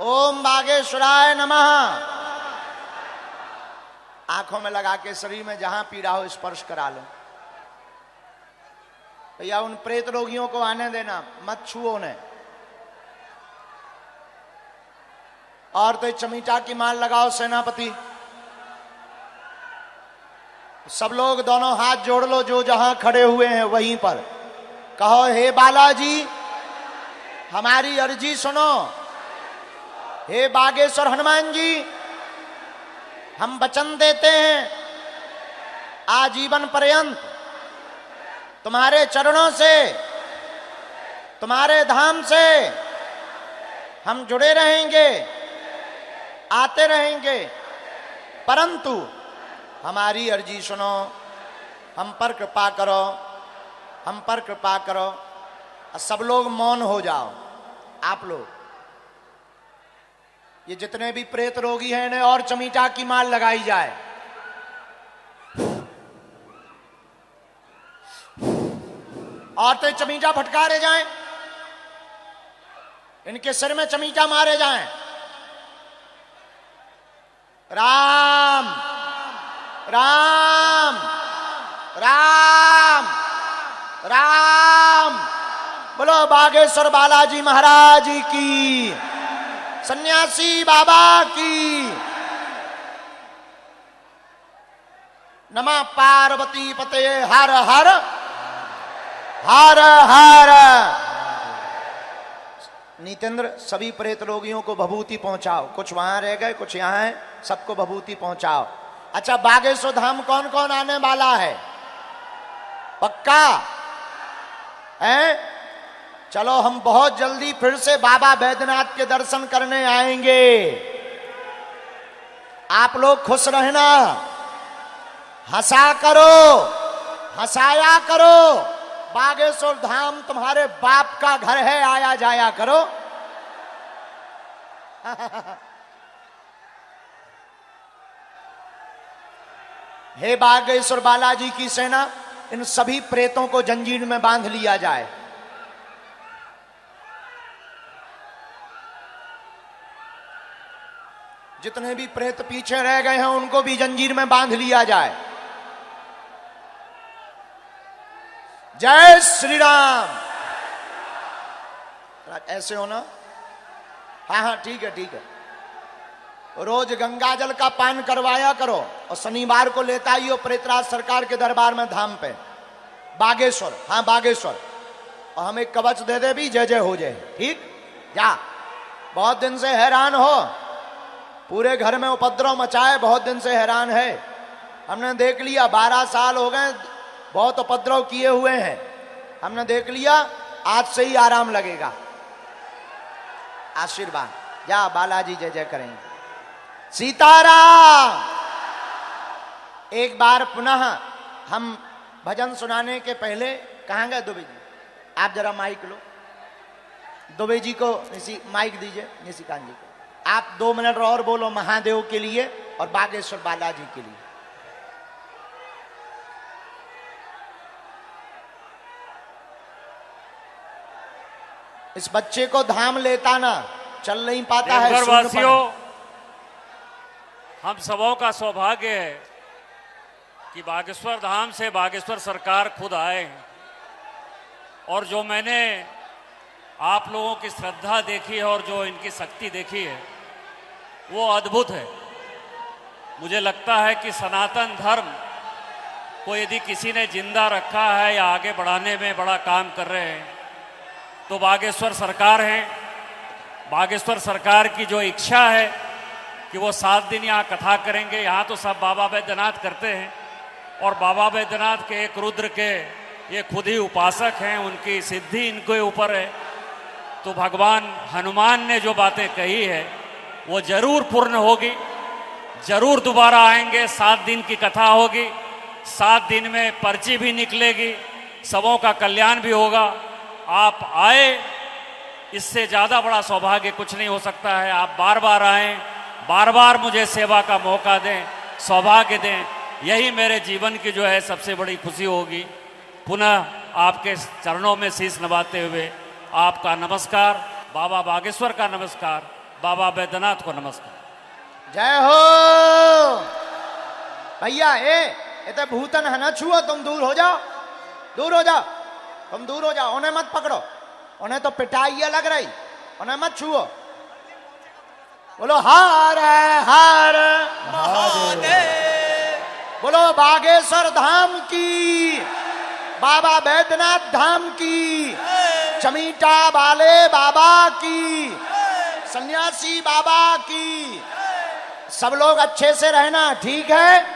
ओम बागेश्वराय नमः। आंखों में लगा के शरीर में जहां पीड़ा हो स्पर्श करा लो। भैया उन प्रेत रोगियों को आने देना, मत छुओ उन्हें। और तो चमीटा की माल लगाओ सेनापति। सब लोग दोनों हाथ जोड़ लो, जो जहां खड़े हुए हैं वहीं पर कहो, हे बालाजी हमारी अर्जी सुनो। हे बागेश्वर हनुमान जी, हम वचन देते हैं आजीवन पर्यंत तुम्हारे चरणों से, तुम्हारे धाम से हम जुड़े रहेंगे, आते रहेंगे, परंतु हमारी अर्जी सुनो, हम पर कृपा करो, हम पर कृपा करो। सब लोग मौन हो जाओ। आप लोग ये जितने भी प्रेत रोगी हैं इन्हें और चमीटा की माल लगाई जाए। और तो चमीटा फटकारे जाएं, इनके सिर में चमीटा मारे जाएं। राम राम राम राम। बोलो बागेश्वर बालाजी महाराज की, सन्यासी बाबा की। नमः पार्वती पते हर हर हर हर। नीतेंद्र सभी प्रेत रोगियों को भभूति पहुंचाओ। कुछ वहां रह गए, कुछ यहां है, सबको भभूति पहुंचाओ। अच्छा, बागेश्वर धाम कौन कौन आने वाला है? पक्का है? चलो हम बहुत जल्दी फिर से बाबा बैद्यनाथ के दर्शन करने आएंगे। आप लोग खुश रहना, हंसा करो, हंसाया करो। बागेश्वर धाम तुम्हारे बाप का घर है, आया जाया करो। हे बागेश्वर बालाजी की सेना, इन सभी प्रेतों को जंजीर में बांध लिया जाए। जितने भी प्रेत पीछे रह गए हैं उनको भी जंजीर में बांध लिया जाए। जय श्री राम। ऐसे हो ना? हाँ हाँ ठीक है ठीक है। रोज गंगा जल का पान करवाया करो और शनिवार को लेता ही हो प्रेतराज सरकार के दरबार में धाम पे बागेश्वर। हाँ बागेश्वर। और हमें कवच दे दे भी, जय जय हो जाए। ठीक जा। बहुत दिन से हैरान हो, पूरे घर में उपद्रव मचाए, बहुत दिन से हैरान है। हमने देख लिया 12 साल हो गए बहुत उपद्रव किए हुए हैं। हमने देख लिया, आज से ही आराम लगेगा। आशीर्वाद। जा बालाजी जय जय करेंगे। सीताराम। एक बार पुनः हम भजन सुनाने के पहले, कहाँ गए दुबे जी? आप जरा माइक लो, दुबे जी को माइक दीजिए, निशिकांत जी को। आप 2 मिनट और बोलो महादेव के लिए और बागेश्वर बालाजी के लिए। इस बच्चे को धाम लेता ना, चल नहीं पाता है। देवघरवासियों, हम सबों का सौभाग्य है कि बागेश्वर धाम से बागेश्वर सरकार खुद आए हैं। और जो मैंने आप लोगों की श्रद्धा देखी है और जो इनकी शक्ति देखी है वो अद्भुत है। मुझे लगता है कि सनातन धर्म को यदि किसी ने जिंदा रखा है या आगे बढ़ाने में बड़ा काम कर रहे हैं तो बागेश्वर सरकार है। बागेश्वर सरकार की जो इच्छा है कि वो 7 दिन यहाँ कथा करेंगे। यहाँ तो सब बाबा बैद्यनाथ करते हैं और बाबा बैद्यनाथ के एक रुद्र के ये खुद ही उपासक हैं, उनकी सिद्धि इनके ऊपर है। तो भगवान हनुमान ने जो बातें कही है वो जरूर पूर्ण होगी, जरूर दोबारा आएंगे। 7 दिन की कथा होगी, 7 दिन में पर्ची भी निकलेगी, सबों का कल्याण भी होगा। आप आए, इससे ज़्यादा बड़ा सौभाग्य कुछ नहीं हो सकता है। आप बार बार आएँ, बार बार मुझे सेवा का मौका दें, सौभाग्य दें। यही मेरे जीवन की जो है सबसे बड़ी खुशी होगी। पुनः आपके चरणों में शीश नवाते हुए आपका नमस्कार, बाबा बागेश्वर का नमस्कार, बाबा बैद्यनाथ को नमस्कार। जय हो भैया। ए तो भूतन है ना, छुओ, तुम दूर हो जाओ, दूर हो जाओ, तुम दूर हो जाओ, उन्हें मत पकड़ो, उन्हें तो पिटाई लग रही, उन्हें मत छुओ। बोलो हार है हार महादेव, बोलो बागेश्वर धाम की, बाबा बैद्यनाथ धाम की, चमीटा वाले बाबा की, सन्यासी बाबा की। सब लोग अच्छे से रहना, ठीक है?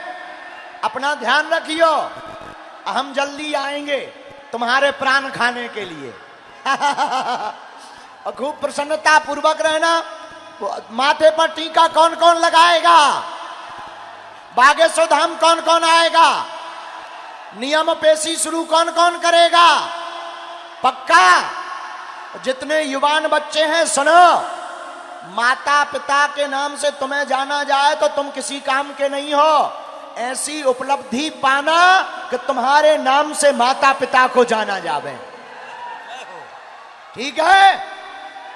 अपना ध्यान रखियो, हम जल्दी आएंगे तुम्हारे प्राण खाने के लिए। और खूब प्रसन्नता पूर्वक रहना। माथे पर टीका कौन कौन लगाएगा? बागेश्वर धाम कौन कौन आएगा? नियम पेशी शुरू कौन कौन करेगा? पक्का? जितने युवान बच्चे हैं सुनो, माता पिता के नाम से तुम्हें जाना जाए तो तुम किसी काम के नहीं हो। ऐसी उपलब्धि पाना कि तुम्हारे नाम से माता पिता को जाना जावे, ठीक है?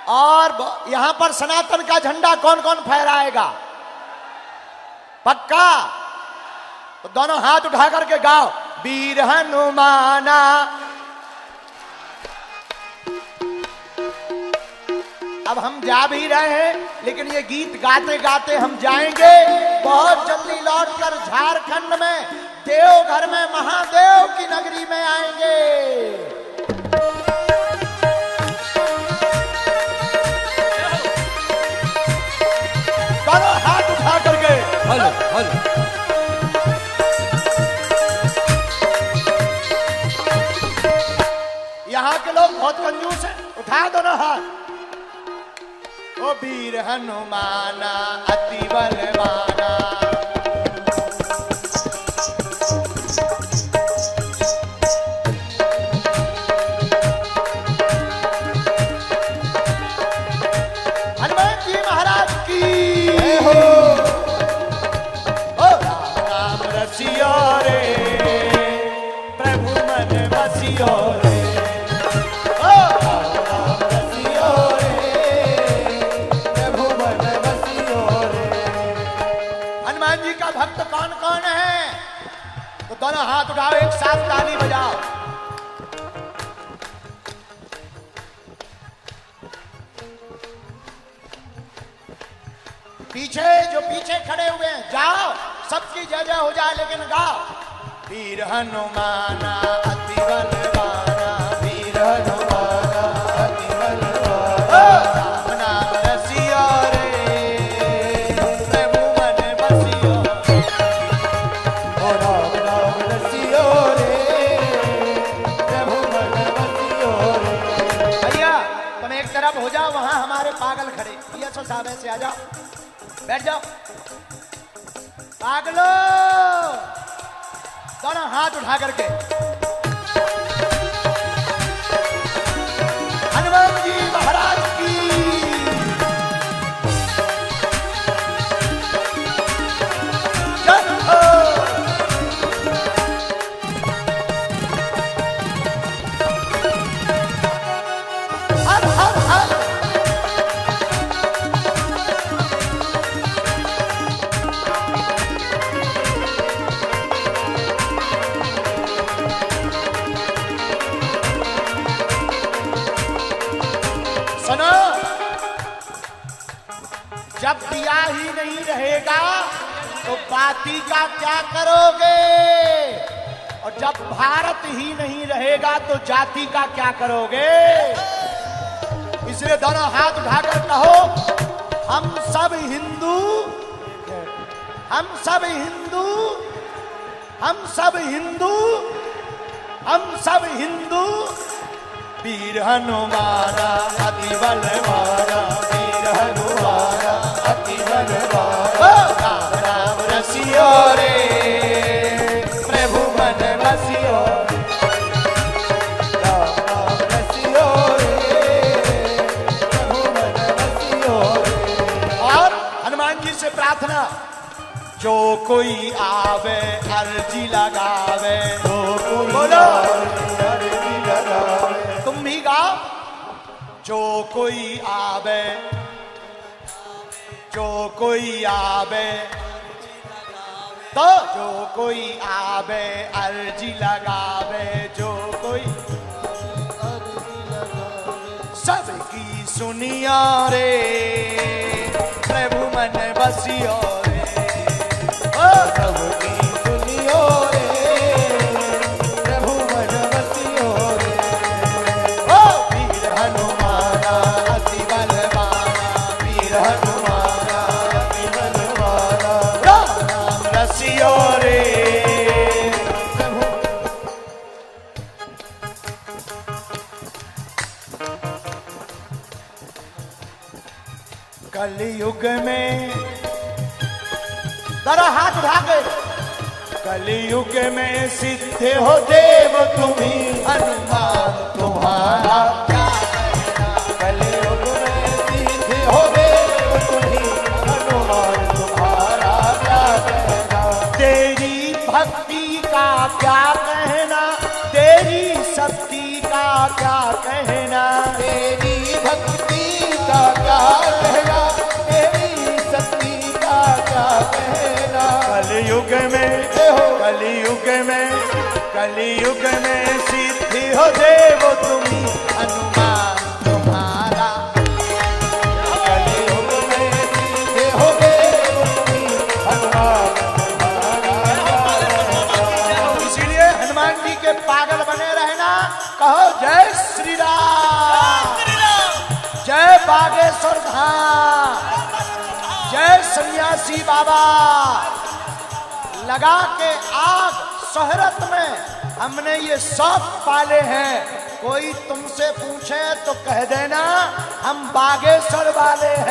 और यहां पर सनातन का झंडा कौन कौन फहराएगा? पक्का? तो दोनों हाथ उठा करके गाओ, वीर हनुमाना। अब हम जा भी रहे हैं, लेकिन ये गीत गाते गाते हम जाएंगे बहुत जल्दी लौटकर झारखंड में देवघर में महादेव की नगरी में आएंगे। दोनों हाथ उठा करके हेलो हेलो। यहाँ के लोग बहुत कंजूस हैं, उठा दोनों हाथ। ओ वीर हनुमाना अति बलवाना, हनुमान जी महाराज की जय हो। ओ राम राम रसियो रे, प्रभु मन बसियो रे। भक्त कौन कौन है? तो दोनों हाथ उठाओ, एक साथ ताली बजाओ। पीछे जो पीछे खड़े हुए हैं जाओ, सबकी जय जय हो जाए, लेकिन गाओ वीर हनुमाना अति बलवाना, वीर हनुमाना अति बलवाना, राम नाम रसियो रे, प्रभु मन बसियो। राम नाम रसियो रे, प्रभु मन बसियो रे। भैया तुम एक तरफ हो जाओ, वहां हमारे पागल खड़े, ये सो साहब से आ जाओ, बैठ जाओ। पागलो दोनों हाथ उठा करके हनुमान जी महाराज की जय हो। हर हर हर। सुनो, जब दिया ही नहीं रहेगा तो बाती का क्या करोगे? और जब भारत ही नहीं रहेगा तो जाति का क्या करोगे? इसलिए दोनों हाथ उठाकर कहो, हम सब हिंदू, हम सब हिंदू, हम सब हिंदू, हम सब हिंदू। वीर हनुमाना अति बलवाना, वीर हनुमाना अति बलवाना, राम राम रसियो रे, प्रभु मन बसियो। राम राम रसियो रे, प्रभु मन बसियो रे। और हनुमान जी से प्रार्थना, जो कोई आवे अर्जी लगावे, जो कोई बोलो अर्जी लगावे। तुम भी गाओ, जो कोई आवे जो कोई आवे तो जो कोई आवे अर्जी लगावे, जो कोई सबकी सुनिया रे प्रभु मन बसियो रे, ओ सबकी सुनियो रे प्रभु मन बसियो रे। ओ वीर हनुमाना अति बलवाना, वीर हनुमाना अति बलवाना, राम नाम रसियो रे प्रभु। कलयुग में जरा हाथ उठा के, कलयुग में सिद्ध हो देव तुम्ही, हनुमान तुम्हारा क्या कहना। कलयुग में सिद्ध हो देव तुम्ही, हनुमान तुम्हारा क्या कहना। तेरी भक्ति का क्या कहना, तेरी शक्ति का क्या कहना, तेरी भक्ति का क्या कहना, तेरी शक्ति का क्या कहना। कलयुग में कलयुग में सिद्धि हो देव तुम्ही, हनुमान तुम्हारा। कलयुग में सिद्धि हो देव तुम्ही, हनुमान तुम्हारा। इसीलिए हनुमान जी के पागल बने रहना। कहो जय श्री राम, जय बागेश्वर धाम, जय सन्यासी बाबा। लगा के आग शोहरत में हमने ये सब पाले हैं। कोई तुमसे पूछे तो कह देना हम बागेश्वर वाले हैं।